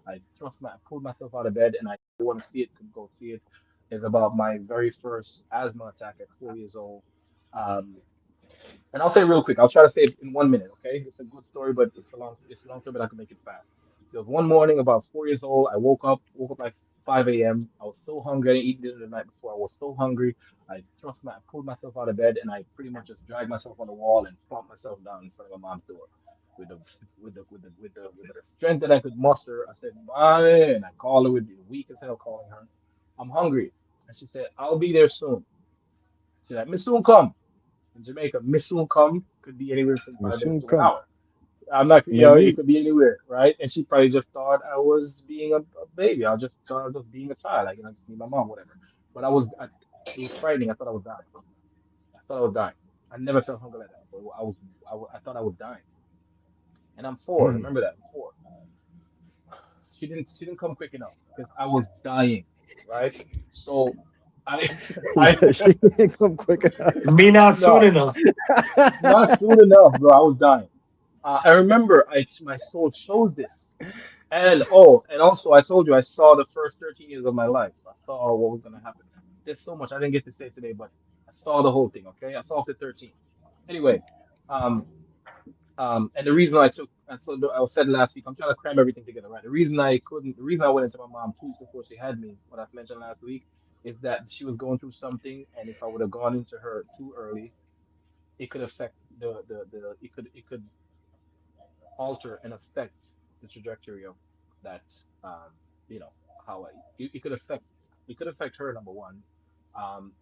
I pulled myself out of bed and I want to see it, could go see it. It's about my very first asthma attack at 4 years old. Um, and I'll say it real quick. I'll try to say it in 1 minute, okay? It's a good story, but it's a long story, but I can make it fast. There was one morning about 4 years old. I woke up like 5 a.m. I was so hungry. I didn't eat dinner the night before. I was so hungry. I pulled myself out of bed and I pretty much just dragged myself on the wall and plopped myself down in front of my mom's door. With the with the strength that I could muster, I said, "Mommy," and I called her with the weak as hell calling her. I'm hungry. And she said, "I'll be there soon." She's like, "Miss soon come." In Jamaica, Miss soon come could be anywhere from We 5 minutes soon to an come. hour. I'm not, it Maybe could be anywhere, right? And she probably just thought I was being a baby. I just thought I was just being a child, like, I just need my mom, whatever. But it was frightening. I thought I was dying. I thought I was dying. I never felt hunger like that. So I thought I was dying. And I'm four. mm. Remember that? I'm four. She didn't come quick enough because I was dying, right? So I, I, Yeah, she didn't come quick enough. Me not soon no, enough. not soon enough, bro. I was dying. I remember my soul chose this. And also I told you I saw the first 13 years of my life. I saw what was gonna happen. There's so much I didn't get to say today, but I saw the whole thing, okay? I saw up to 13. Anyway, um, and the reason I was said last week, I'm trying to cram everything together, right? The reason I went into my mom 2 weeks before she had me, what I've mentioned last week, is that she was going through something, and if I would have gone into her too early, it could affect it could alter and affect the trajectory of that um you know how it could affect her, number one.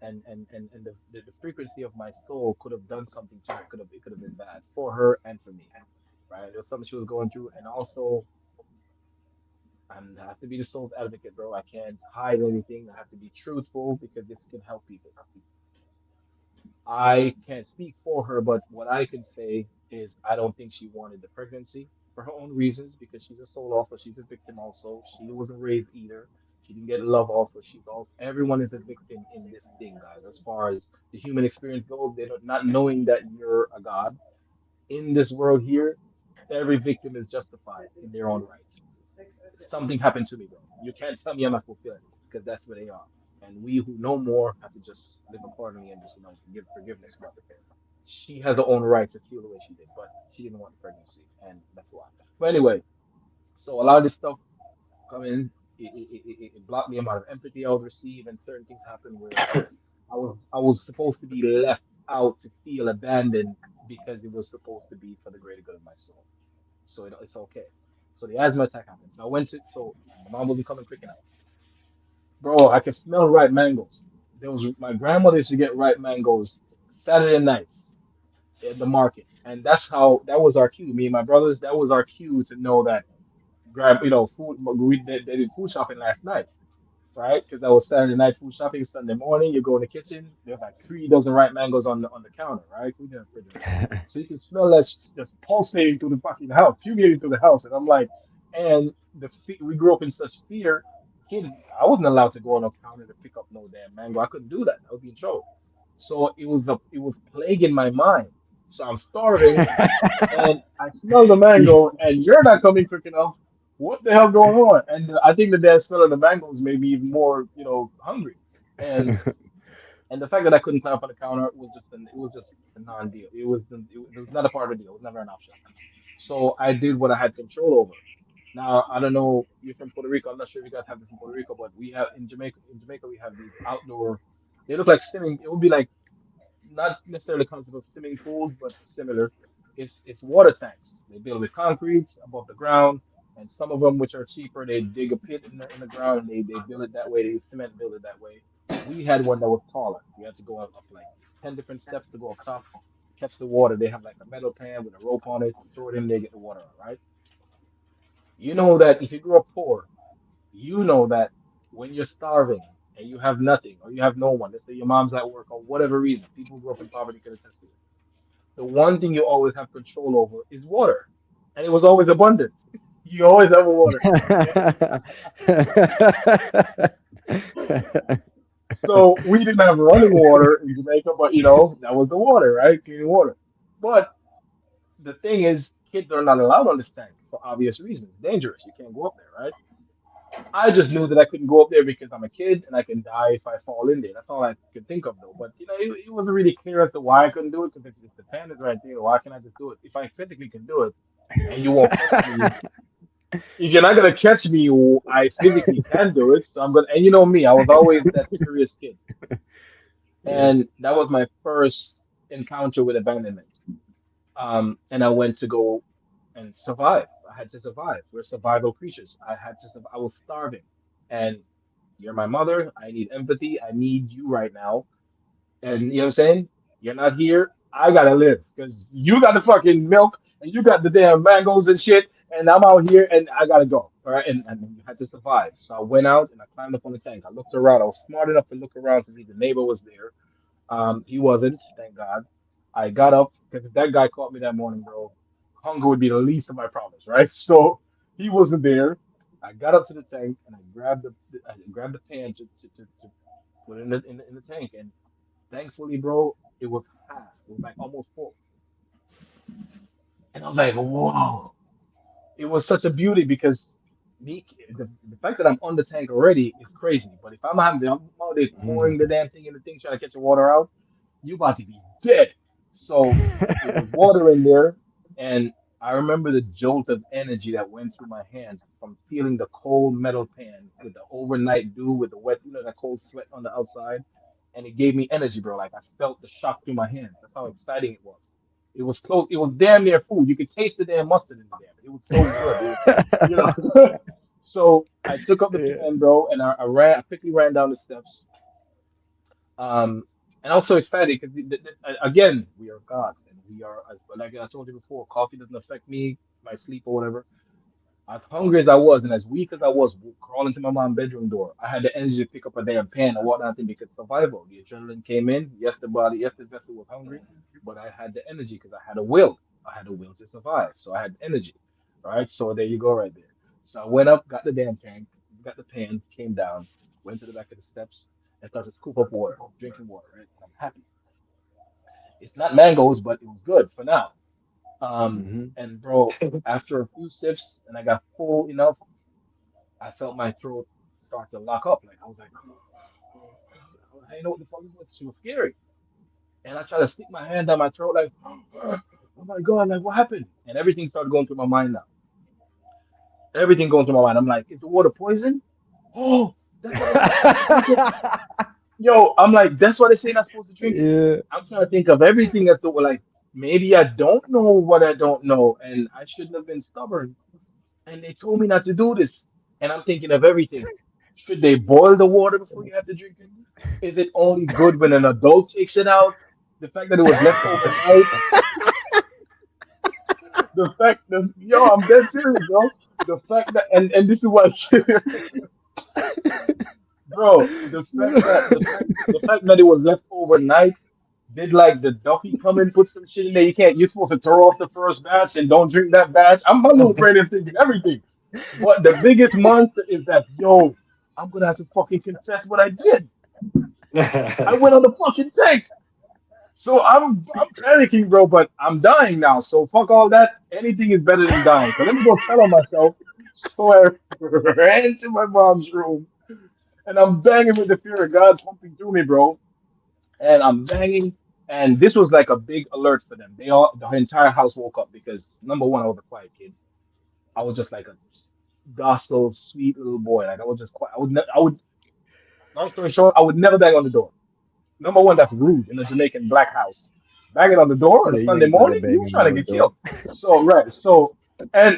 And the frequency of my soul could have done something to her. It could have been bad for her and for me, right? There was something she was going through. And also, I have to be the soul's advocate, bro. I can't hide anything. I have to be truthful because this can help people. I can't speak for her, but what I can say is I don't think she wanted the pregnancy for her own reasons, because she's a soul also. She's a victim also. She wasn't raised either. She didn't get love also. She's also, everyone is a victim in this thing, guys. As far as the human experience goes, they don't, not knowing that you're a god in this world here, every victim is justified in their own right. Something happened to me, bro. You can't tell me I'm not fulfilling, because that's where they are. And we who know more have to just live accordingly and just, give forgiveness. But she has her own right to feel the way she did, but she didn't want the pregnancy, and that's why. But anyway, so a lot of this stuff coming, it blocked the amount of empathy I would receive, and certain things happen where I was supposed to be left out to feel abandoned because it was supposed to be for the greater good of my soul. So it's okay. So the asthma attack happened. So I went to so my mom wasn't coming quick enough. Bro, I could smell ripe mangoes. There was my grandmother used to get ripe mangoes Saturday nights at the market, and that was our cue. Me and my brothers, that was our cue to know that grab food. They did food shopping last night, right? Because that was Saturday night food shopping. Sunday morning, you go in the kitchen. There's like 3 dozen ripe mangoes on the counter, right? We didn't refrigerator, so you can smell that just pulsating through the fucking house, fumigating through the house, and I'm like, and we grew up in such fear. Kids, I wasn't allowed to go on a counter to pick up no damn mango. I couldn't do that. I would be in trouble. So it was plaguing my mind. So I'm starving and I smell the mango, and you're not coming quick enough. What the hell going on? And I think the damn smell of the mangoes made me even more, hungry. And and the fact that I couldn't climb up on the counter it was just a non-deal. It was not a part of the deal. It was never an option. So I did what I had control over. Now I don't know. You're from Puerto Rico. I'm not sure if you guys have this in Puerto Rico, but we have in Jamaica. In Jamaica, we have these outdoor. They look like swimming. It would be like not necessarily the concept of swimming pools, but similar. It's water tanks. They build with concrete above the ground, and some of them, which are cheaper, they dig a pit in the ground and they build it that way. They use cement build it that way. We had one that was taller. We had to go up like 10 different steps to go up top, catch the water. They have like a metal pan with a rope on it. You throw it in there, get the water out, right? You know that if you grew up poor, you know that when you're starving and you have nothing or you have no one, let's say your mom's at work or whatever reason, people who grew up in poverty can attest to this. The one thing you always have control over is water. And it was always abundant. You always have water. So we didn't have running water in Jamaica, but that was the water, right? Clean water. But the thing is, kids are not allowed on this tank for obvious reasons. It's dangerous. You can't go up there, right? I just knew that I couldn't go up there because I'm a kid and I can die if I fall in there. That's all I could think of, though. But it wasn't really clear as to why I couldn't do it. Because if the pan is right there, why can't I just do it? If I physically can do it, and you won't catch me, if you're not gonna catch me, I physically can do it. So I'm gonna. And you know me, I was always that curious kid, Yeah. and that was my first encounter with abandonment. And I went to go and survive. I had to survive. We're survival creatures. I had to survive. I was starving, and you're my mother. I need empathy. I need you right now. And you know what I'm saying? You're not here. I gotta live because you got the fucking milk and you got the damn mangoes and shit, and I'm out here and I gotta go. All right, and you had to survive. So I went out and I climbed up on the tank. I looked around. I was smart enough to look around to see the neighbor was there. He wasn't, thank God. I got up because if that guy caught me that morning, bro, hunger would be the least of my problems, right? So he wasn't there. I got up to the tank and I grabbed the pan to put it in the tank, and thankfully, bro, it was half. It was like almost full, and I was like, whoa! It was such a beauty because the fact that I'm on the tank already is crazy. But if I'm out there pouring Mhm. the damn thing in the thing trying to catch the water out, you about to be dead. So it was water in there, and I remember the jolt of energy that went through my hands from feeling the cold metal pan with the overnight dew, with the wet, that cold sweat on the outside, and it gave me energy, bro. Like I felt the shock through my hands. That's how exciting it was. It was close. It was damn near food. You could taste the damn mustard in the damn. It was so good. It was, you know. So I took up the Yeah. pan, bro, and I ran. I quickly ran down the steps. Um, and I was so excited because again, we are gods, and we are, as like I told you before, coffee doesn't affect me, my sleep or whatever. As hungry as I was and as weak as I was, crawling to my mom's bedroom door, I had the energy to pick up a damn pan and whatnot because survival. The adrenaline came in. Yes, yes, the vessel was hungry, but I had the energy because I had a will. I had a will to survive, so I had energy. Right, so there you go, right there. So I went up, got the damn tank, got the pan, came down, went to the back of the steps, and started to scoop up water, drinking water. Right, and I'm happy. It's not mangoes, but it was good for now. Mhm. And bro, after a few sips, and I got full enough. I felt my throat start to lock up. Like I was like, I didn't know what the fuck it was. She was scary. And I tried to stick my hand down my throat, like, oh my God, like what happened? And everything started going through my mind now. Everything going through my mind. I'm like, is the water poison? Oh, that's why they're not supposed to drink it. Yo, I'm like, that's why they say not supposed to drink it. Yeah. I'm trying to think of everything that's like maybe I don't know what I don't know, and I shouldn't have been stubborn. And they told me not to do this. And I'm thinking of everything. Should they boil the water before you have to drink it? Is it only good when an adult takes it out? The fact that it was left overnight, the fact that yo, I'm dead serious, bro. The fact that and this is what bro, the fact that it was left overnight, did like the ducky come and put some shit in there? You're supposed to throw off the first batch and don't drink that batch. I'm my little brain is thinking everything. But the biggest monster is that, yo, I'm gonna have to fucking confess what I did. I went on the fucking tank. So I'm panicking, bro, but I'm dying now. So fuck all that. Anything is better than dying. So let me go tell on myself. So I ran to my mom's room and I'm banging with the fear of God pumping through me, bro. And I'm banging. And this was like a big alert for them. The entire house woke up because number one, I was a quiet kid. I was just like a docile, sweet little boy. Like I was just quiet. I would. Long story short, I would never bang on the door. Number one, that's rude in a Jamaican black house. Banging on the door on a Yeah, you Sunday ain't never morning, you banging trying to on the get door. killed. So right, so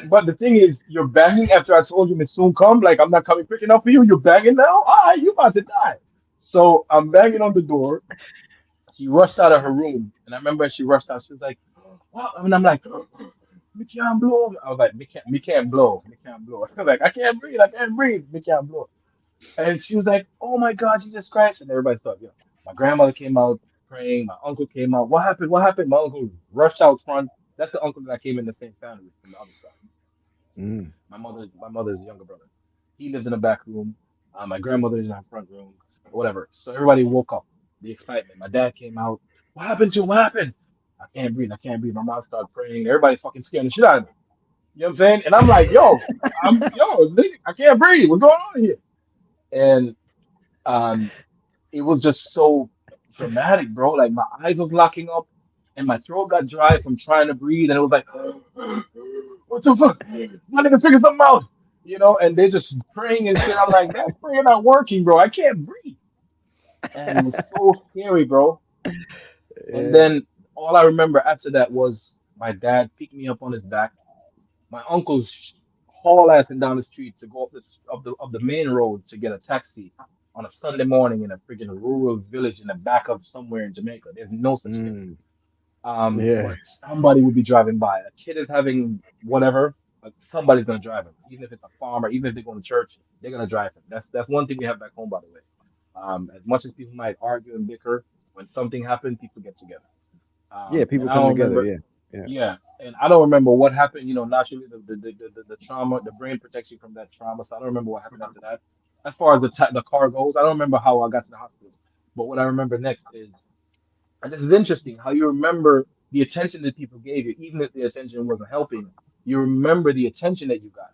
but the thing is, you're banging after I told you to soon come. Like I'm not coming quick enough for you. You're banging now. Ah, you about to die. So I'm banging on the door. She rushed out of her room, and I remember as she rushed out, she was like, "What?" And I'm like, "Me can't blow." I was like, me can't blow, me can't blow." I was like, I can't breathe, me can't blow." And she was like, "Oh my God, Jesus Christ!" And everybody thought, yeah. My grandmother came out praying. My uncle came out. What happened? What happened? My uncle rushed out front. That's the uncle that I came in the same family with from the other side. Mm. My mother's younger brother. He lives in the back room. My grandmother is in her front room. Whatever. So everybody woke up. The excitement. My dad came out. What happened to him? What happened? I can't breathe. I can't breathe. My mom started praying. Everybody fucking scared the shit out of me. You know what I'm saying? And I'm like, nigga, I can't breathe. What's going on here? And um, it was just so dramatic, bro. Like my eyes was locking up, and my throat got dry from trying to breathe, and it was like, what the fuck? My nigga figure something out, And they just praying and shit. I'm like, that prayer not working, bro. I can't breathe, and it was so scary, bro. And Yeah. then all I remember after that was my dad picking me up on his back. My uncle's haul assing down the street to go up this of the main road to get a taxi on a Sunday morning in a freaking rural village in the back of somewhere in Jamaica. There's no such thing. Mm. Yeah. But somebody would be driving by. A kid is having whatever, but somebody's gonna drive him. Even if it's a farmer, even if they're going to church, they're gonna drive him. That's one thing we have back home, by the way. As much as people might argue and bicker, when something happens, people get together. Yeah. And People I come don't together. remember. Yeah. Yeah. Yeah, and I don't remember what happened. Naturally, the trauma, the brain protects you from that trauma. So I don't remember what happened after that. As far as the car goes, I don't remember how I got to the hospital. But what I remember next is, and this is interesting, how you remember the attention that people gave you, even if the attention wasn't helping. You remember the attention that you got.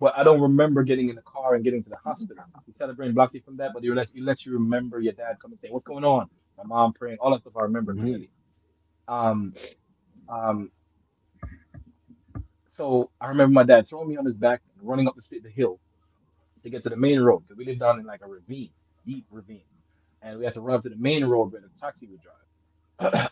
But I don't remember getting in the car and getting to the hospital. You said the brain blocks you from that, but you let you remember your dad coming and saying, "What's going on?" My mom praying, all that stuff I remember Hmm. clearly. Um, um, So I remember my dad throwing me on his back and running up the hill to get to the main road because we lived down in like a ravine, deep ravine, and we had to run up to the main road where the taxi would drive.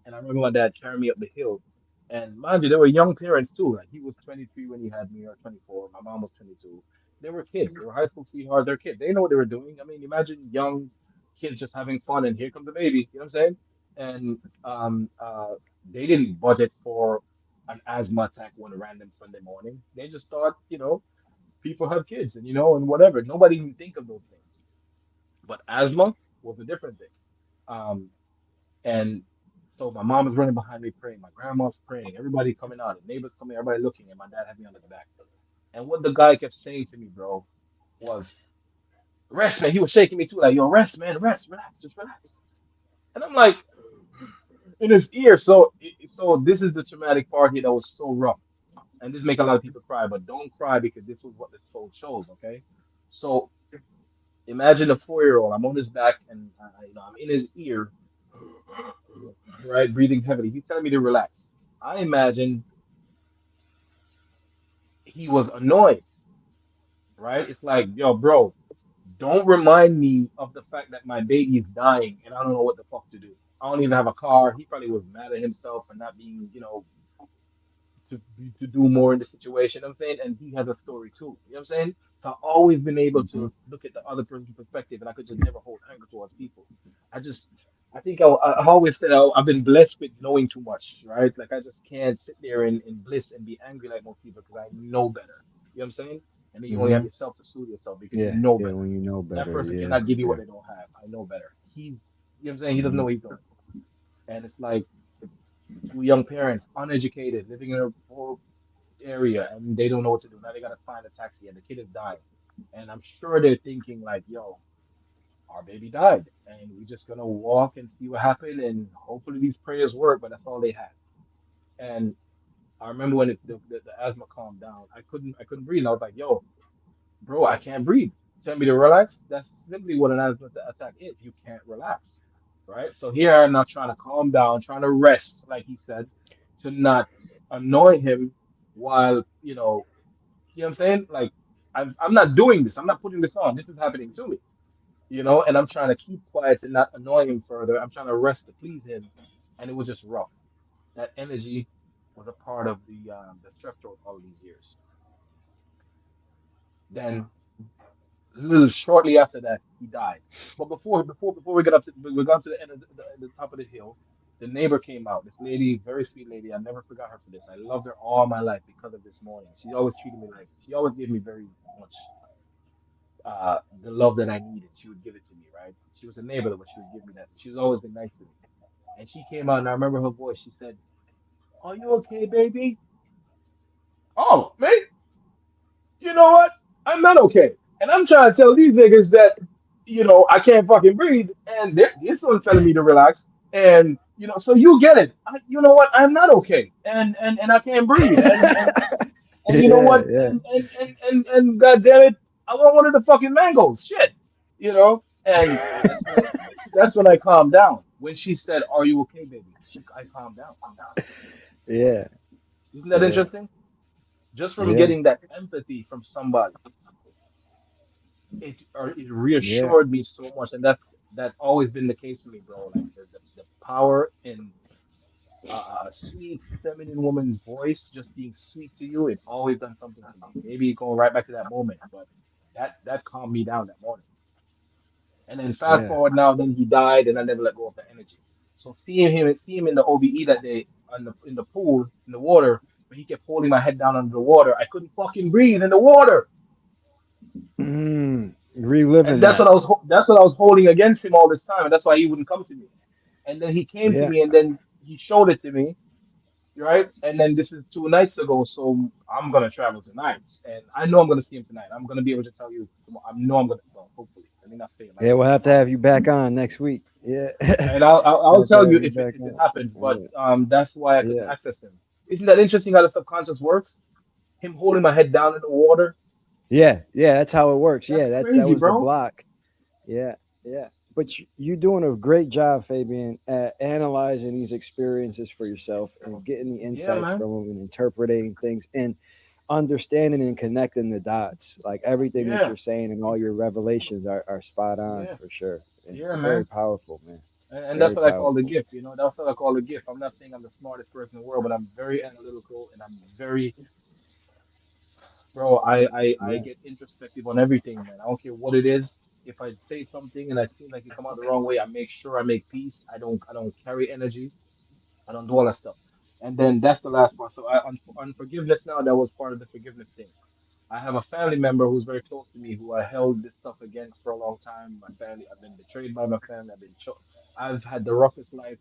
And I remember my dad carrying me up the hill, and mind you, they were young parents too. Like he was 23 when he had me, or 24. My mom was 22. They were kids. They were high school sweethearts. They're kids. They know what they were doing. I mean, imagine young kids just having fun, and here comes the baby. You know what I'm saying? And they didn't budget for an asthma attack one random Sunday morning. They just thought, people have kids, and whatever. Nobody even think of those things. But asthma was a different thing. Um, and so my mom was running behind me praying. My grandma's praying. Everybody coming out. The neighbors coming. Everybody looking. And my dad had me on his back. And what the guy kept saying to me, bro, was rest, man. He was shaking me too, like, yo, rest, man, rest, relax, just relax. And I'm like in his ear. So this is the traumatic part here that was so rough. And this make a lot of people cry, but don't cry because this was what the soul shows. Okay, so imagine a 4-year-old. I'm on his back and I'm in his ear, right, breathing heavily. He's telling me to relax. I imagine he was annoyed, right? It's like, yo, bro, don't remind me of the fact that my baby is dying and I don't know what the fuck to do. I don't even have a car. He probably was mad at himself for not being, to do more in the situation. You know what I'm saying, and he has a story too. You know what I'm saying? So I've always been able Hmm. to look at the other person's perspective, and I could just never hold anger towards people. I just, I think I always said I've been blessed with knowing too much, right? Like I just can't sit there in bliss and be angry like most people because I know better. You know what I'm saying? And then you only have Hmm. yourself to soothe yourself because you Yeah. know Yeah. better. When you know That better. person Yeah. cannot give you what Yeah. they don't have. I know better. You know what I'm saying? He doesn't know Hmm. what he's doing. And it's like two young parents, uneducated, living in a poor area and they don't know what to do. Now they gotta find a taxi and the kid is dying. And I'm sure they're thinking like, yo, our baby died. And we're just gonna walk and see what happened and hopefully these prayers work, but that's all they had. And I remember when the asthma calmed down, I couldn't breathe. And I was like, yo, bro, I can't breathe. Tell me to relax. That's simply what an asthma attack is. You can't relax. Right? So here I'm not trying to calm down, trying to rest, like he said, to not annoy him while, you know what I'm saying? Like, I'm not doing this. I'm not putting this on. This is happening to me, and I'm trying to keep quiet and not annoy him further. I'm trying to rest to please him. And it was just rough. That energy was a part of the strep throat all these years. Then, a little shortly after that, he died. But before we got up to we got to the end of the top of the hill, the neighbor came out. This lady, very sweet lady. I never forgot her for this. I loved her all my life because of this morning. She always treated me like she always gave me very much the love that I needed. She would give it to me, right? She was a neighbor, but she would give me that. She's always been nice to me. And she came out, and I remember her voice. She said, "Are you okay, baby?" Oh, man, you know what? I'm not okay. And I'm trying to tell these niggas that, I can't fucking breathe. And this one's telling me to relax. And So you get it. You know what? I'm not okay, and I can't breathe, and you know Yeah, what? yeah, And God damn it, I want one of the fucking mangoes. Shit, and that's when I calmed down. When she said, "Are you okay, baby?" I calmed down. yeah, Isn't that yeah, interesting? Just from yeah, getting that empathy from somebody, it yeah, reassured me so much, and that's always been the case for me, bro. Like the power in a sweet feminine woman's voice just being sweet to you, it always done something for me. Maybe going right back to that moment, but that calmed me down that morning. And then fast yeah. forward now, then he died, and I never let go of that energy. So seeing him in the OBE that day in the pool in the water, but he kept holding my head down under the water. I couldn't fucking breathe in the water, and Reliving that. that's what I was holding against him all this time, and that's why he wouldn't come to me. And then he came to Yeah. me, and then he showed it to me, right? And then this is 2 nights ago, so I'm gonna travel tonight, and I know I'm gonna see him tonight. I'm gonna be able to tell you tomorrow. I know I'm gonna. Well, hopefully, let me not say it. Might Yeah, we'll happen have to tomorrow, have you back on next week. Yeah. and I'll We'll have to tell you have you if it back if it on. happens. But Yeah. that's why I couldn't Yeah. access him. Isn't that interesting how the subconscious works? Him holding my head down in the water. Yeah. Yeah. That's how it works. That's Yeah. That crazy, was the bro. block. Yeah. Yeah. But you're doing a great job, Fabian, at analyzing these experiences for yourself and getting the Yeah, insights man. from them and interpreting things and understanding and connecting the dots. Like everything that Yeah, you're saying and all your revelations are spot on yeah, for sure. And yeah, very man. powerful, man. And that's Very what I call the powerful. gift. That's what I call the gift. I'm not saying I'm the smartest person in the world, but I'm very analytical and I'm very. Bro, I Yeah. get introspective on everything, man. I don't care what it is. If I say something and I seem like it come out the wrong way, I make sure I make peace. I don't carry energy. I don't do all that stuff. And then that's the last part. So on forgiveness now, that was part of the forgiveness thing. I have a family member who's very close to me who I held this stuff against for a long time. My family, I've been betrayed by my family. I've had the roughest life